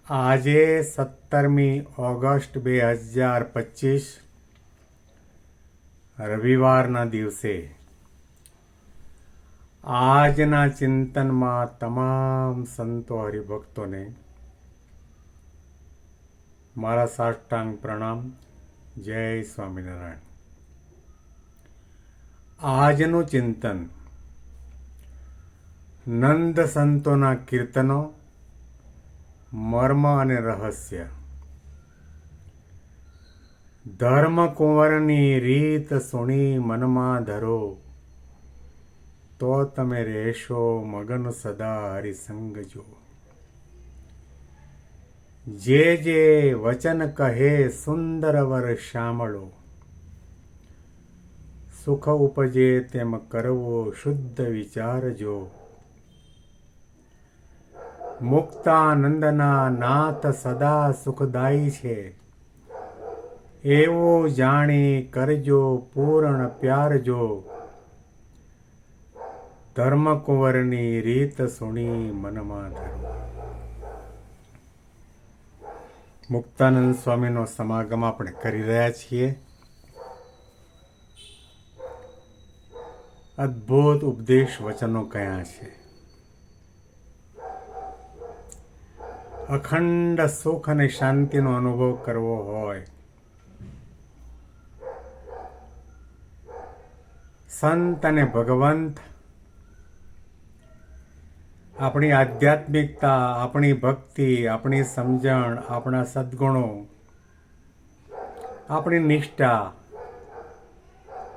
આજે 17મી ઓગસ્ટ 2025 રવિવારના દિવસે આજના ચિંતનમાં તમામ સંતો હરિભક્તોને મારા સાષ્ટાંગ પ્રણામ. જય સ્વામિનારાયણ. આજનું ચિંતન નંદ સંતોના કીર્તનો, મર્મ અને રહસ્ય. ધર્મ કુંવરની રીત સુણી મનમાં ધરો, તો તમે રહેશો મગન સદા હરિસંગ જો. જે જે વચન કહે સુંદર વર શ્યામળો, સુખ ઉપજે તેમ કરવો શુદ્ધ વિચારજો. મુક્તાનંદના નાથ સદા સુખદાયી છે, એવું જાણી કરજો પૂર્ણ પ્યારજો. ધર્મકુંવરની રીત સુણી મનમાં ધરો. મુક્તાનંદ સ્વામીનો સમાગમ આપણે કરી રહ્યા છીએ. અદ્ભુત ઉપદેશ વચનો કયા છે. અખંડ સુખ અને શાંતિનો અનુભવ કરવો હોય, સંત અને ભગવંત, આપણી આધ્યાત્મિકતા, આપણી ભક્તિ, આપણી સમજણ, આપણા સદ્ગુણો, આપણી નિષ્ઠા,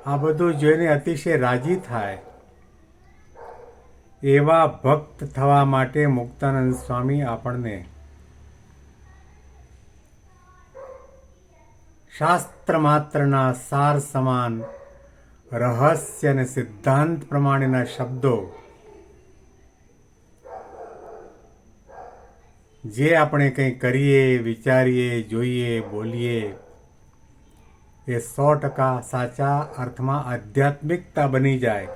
આ બધું જોઈને અતિશય રાજી થાય એવા ભક્ત થવા માટે મુક્તાનંદ સ્વામી આપણને શાસ્ત્ર માત્રના સાર સમાન રહસ્ય અને સિદ્ધાંત પ્રમાણેના શબ્દો, જે આપણે કંઈ કરીએ, વિચારીએ, જોઈએ, બોલીએ, એ 100% સાચા અર્થમાં આધ્યાત્મિકતા બની જાય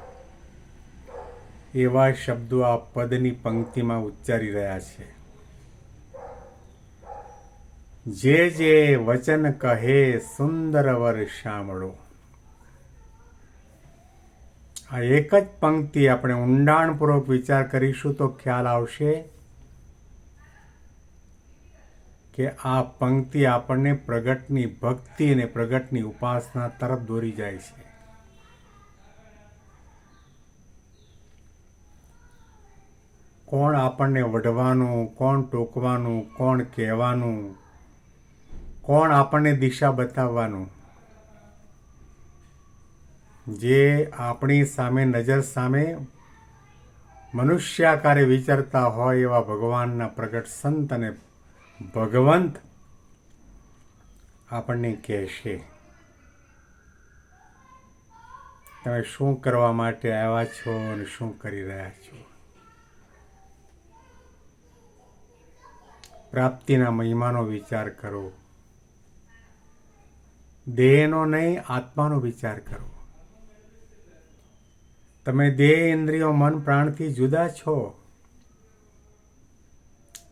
એવા શબ્દો આ પદની પંક્તિમાં ઉચ્ચારી રહ્યા છે. જે જે વચન કહે સુંદર વર શ્યામળો. આ એક જ પંક્તિ આપણે ઊંડાણપૂર્વક વિચાર કરીશું તો ખ્યાલ આવશે કે આ પંક્તિ આપણને પ્રગટની ભક્તિ અને પ્રગટની ઉપાસના તરફ દોરી જાય છે. કોણ આપણને વઢવાનું, કોણ ટોકવાનું, કોણ કહેવાનું, કોણ આપણને દિશા બતાવવાનું, જે આપણી સામે, નજર સામે મનુષ્યાકારે વિચરતા હોય એવા ભગવાનના પ્રગટ સંત અને ભગવંત આપણને કહેશે, તમે શું કરવા માટે આવ્યા છો અને શું કરી રહ્યા છો. પ્રાપ્તિના મહિમાનો વિચાર કરો. દેહનો નહીં, આત્માનો વિચાર કરો. તમે દેહ, ઇન્દ્રિયો, મન, પ્રાણથી જુદા છો.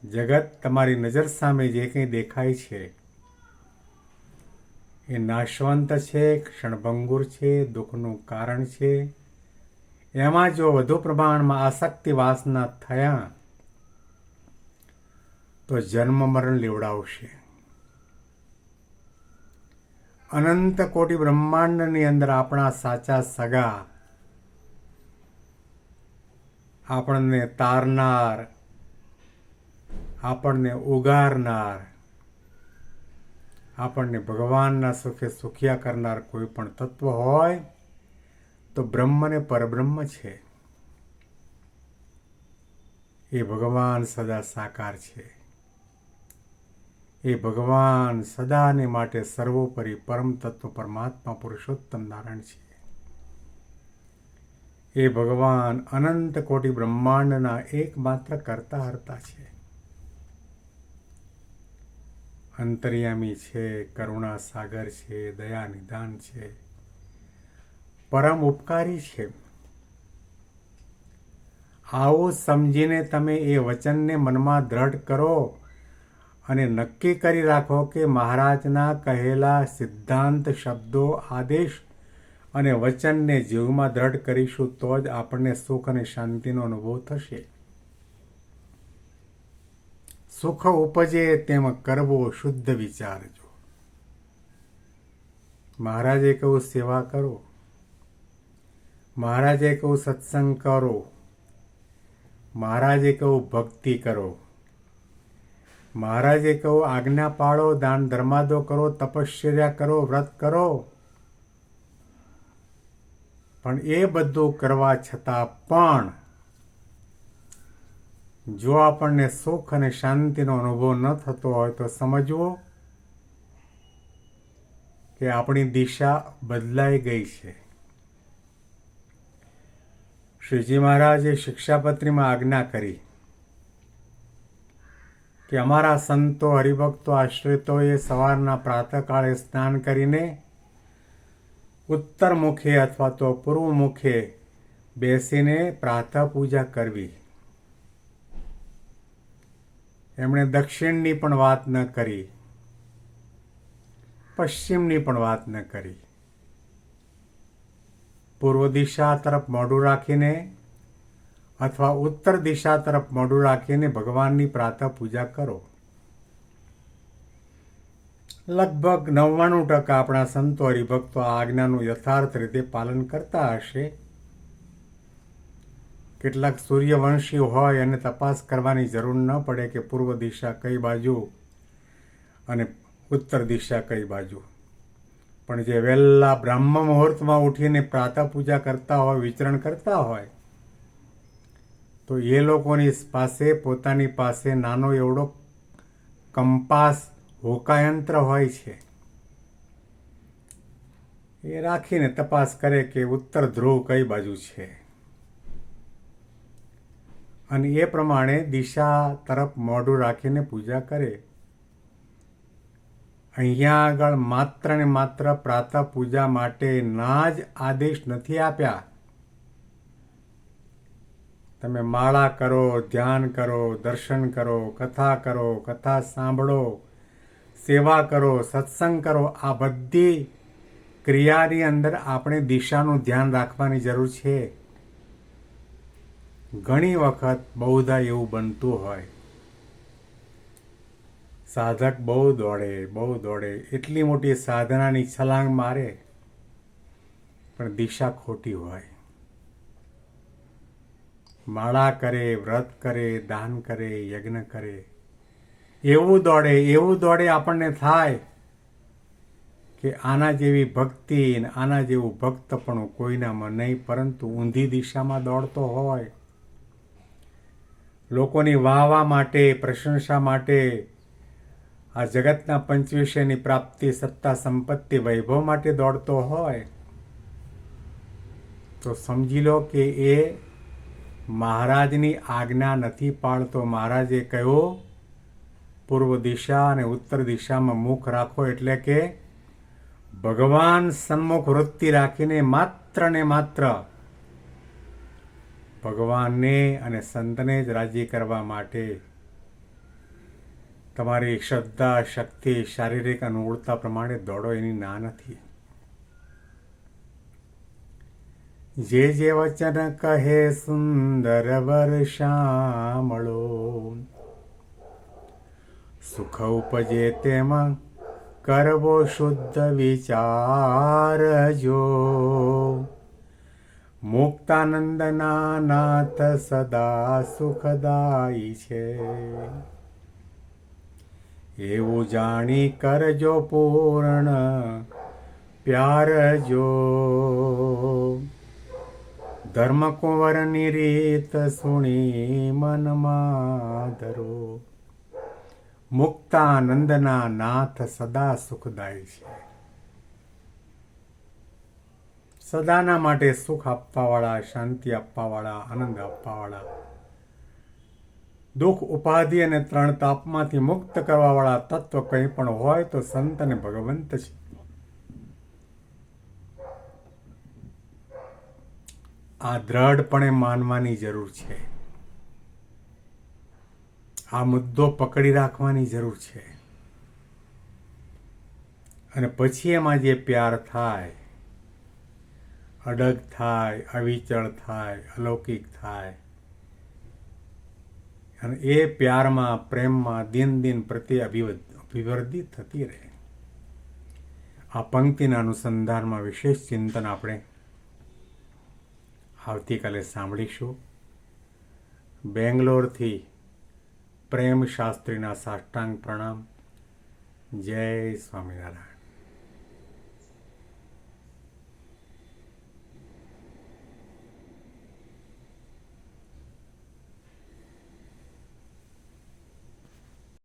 જગત તમારી નજર સામે જે કંઈ દેખાય છે એ નાશવંત છે, ક્ષણભંગુર છે, દુઃખનું કારણ છે. એમાં જો વધુ પ્રમાણમાં આસક્તિ વાસના થયા તો જન્મ મરણ લેવડાવશે. અનંત કોટી બ્રહ્માંડની અંદર આપણા સાચા સગા, આપણને તારનાર, આપણને ઉગારનાર, આપણને ભગવાનના સુખે સુખિયા કરનાર કોઈ પણ તત્વ હોય તો બ્રહ્મ ને પરબ્રહ્મ છે. એ ભગવાન સદા સાકાર છે. એ ભગવાન સદાને માટે સર્વોપરી પરમ તત્વ પરમાત્મા પુરુષોત્તમ નારાયણ છે. એ ભગવાન અનંત કોટી બ્રહ્માંડના એકમાત્ર કર્તા હર્તા છે. અંતર્યામી છે, કરુણા સાગર છે, દયા નિદાન છે, પરમ ઉપકારી છે. આવું સમજીને તમે એ વચનને મનમાં દ્રઢ કરો અને નક્કી કરી રાખો કે મહારાજના કહેલા સિદ્ધાંત, શબ્દો, આદેશ અને વચનને જીવમાં દ્રઢ કરીશું તો જ આપણને સુખ અને શાંતિનો અનુભવ થશે. સુખ ઉપજે તેમ કરવો શુદ્ધ વિચારજો. મહારાજે કહ્યું સેવા કરો, મહારાજે કહ્યું સત્સંગ કરો, મહારાજે કહ્યું ભક્તિ કરો, મહારાજે કહ્યું આજ્ઞા પાળો, દાન ધર્માદો કરો, તપશ્ચર્યા કરો, વ્રત કરો. પણ એ બધું કરવા છતાં પણ જો આપણને સુખ અને શાંતિનો અનુભવ ન થતો હોય તો સમજવો કે આપણી દિશા બદલાઈ ગઈ છે. શ્રીજી મહારાજે શિક્ષાપત્રીમાં આજ્ઞા કરી કે અમારા સંતો, હરિભક્તો, આશ્રિતોએ સવારના પ્રાતઃકાળે સ્નાન કરીને ઉત્તર મુખે અથવા તો પૂર્વ મુખે બેસીને પ્રાતઃ પૂજા કરવી. એમણે દક્ષિણની પણ વાત ન કરી, પશ્ચિમની પણ વાત ન કરી. પૂર્વ દિશા તરફ મોઢું રાખીને અથવા ઉત્તર દિશા તરફ મોઢું રાખીને ભગવાનની પ્રાતઃ પૂજા કરો. લગભગ 99% આપણા સંતો, હરિભક્તો આ આજ્ઞાનું યથાર્થ રીતે પાલન કરતા હશે. કેટલાક સૂર્યવંશી હોય અને તપાસ કરવાની જરૂર ન પડે કે પૂર્વ દિશા કઈ બાજુ અને ઉત્તર દિશા કઈ બાજુ. પણ જે વહેલા બ્રહ્મ મુહૂર્તમાં ઉઠીને પ્રાતઃ પૂજા કરતા હોય, વિચરણ કરતા હોય, તો એ લોકોની પાસે પોતાની પાસે નાનો એવડો કંપાસ હોકાયંત્ર હોય છે. એ રાખીને તપાસ કરે કે ઉત્તર ધ્રુવ કઈ બાજુ છે અને એ પ્રમાણે દિશા તરફ મોઢું રાખીને પૂજા કરે. અહીંયા આગળ માત્ર ને માત્ર પ્રાતઃ પૂજા માટેના જ આદેશ નથી આપ્યા. તમે માળા કરો, ધ્યાન કરો, દર્શન કરો, કથા કરો, કથા સાંભળો, સેવા કરો, સત્સંગ કરો, આ બધી ક્રિયાની અંદર આપણે દિશાનું ધ્યાન રાખવાની જરૂર છે. ઘણી વખત બહુધા એવું બનતું હોય, સાધક બહુ દોડે, એટલી મોટી સાધનાની છલાંગ મારે, પણ દિશા ખોટી હોય. માળા કરે, વ્રત કરે, દાન કરે, યજ્ઞ કરે, એવું દોડે આપણને થાય કે આના જેવી ભક્તિ, આના જેવું ભક્તપણું કોઈનામાં નહીં, પરંતુ ઊંધી દિશામાં દોડતો હોય. લોકોની વાહવા માટે, પ્રશંસા માટે, આ જગતના પંચવિષયની પ્રાપ્તિ, સત્તા, સંપત્તિ, વૈભવ માટે દોડતો હોય તો સમજી લો કે એ મહારાજની આજ્ઞા નથી પાળતો. મહારાજે કહ્યું પૂર્વ દિશા અને ઉત્તર દિશામાં મુખ રાખો, એટલે કે ભગવાન સન્મુખ વૃત્તિ રાખીને માત્ર ને માત્ર ભગવાનને અને સંતને જ રાજી કરવા માટે તમારી શ્રદ્ધા, શક્તિ, શારીરિક અનુકૂળતા પ્રમાણે દોડો, એની ના નથી. જે જે વચન કહે સુંદર વર શ્યામળો, સુખ ઉપજે તેમાં કરવો શુદ્ધ વિચારજો. મુક્તાનંદના નાથ સદા સુખદાયી છે, એવું જાણી કરજો પૂર્ણ પ્યારજો. ધર્મકુંવરની રીત સુણી મનમાં ધરો, મુક્તાનંદના નાથ સદા સુખદાયી છે. સદાના માટે સુખ આપવાવાળા, શાંતિ આપવાવાળા, આનંદ આપવાવાળા, દુઃખ, ઉપાધિ અને 3 તાપમાંથી મુક્ત કરવાવાળા તત્વ કંઈ પણ હોય તો સંત અને ભગવંત છે. આ દ્રઢપણે માનવાની જરૂર છે. આ મુદ્દો પકડી રાખવાની જરૂર છે. અને પછી એમાં જે પ્યાર થાય, અડગ થાય, અવિચળ થાય, અલૌકિક થાય, અને એ પ્યારમાં, પ્રેમમાં દિન દિન પ્રતિ અભિવર્ધિત થતી રહે. આ પંક્તિના અનુસંધાનમાં વિશેષ ચિંતન આપણે આવતીકાલે સાંભળીશું. બેંગ્લોરથી પ્રેમ શાસ્ત્રીના સાષ્ટાંગ પ્રણામ. જય સ્વામિનારાયણ.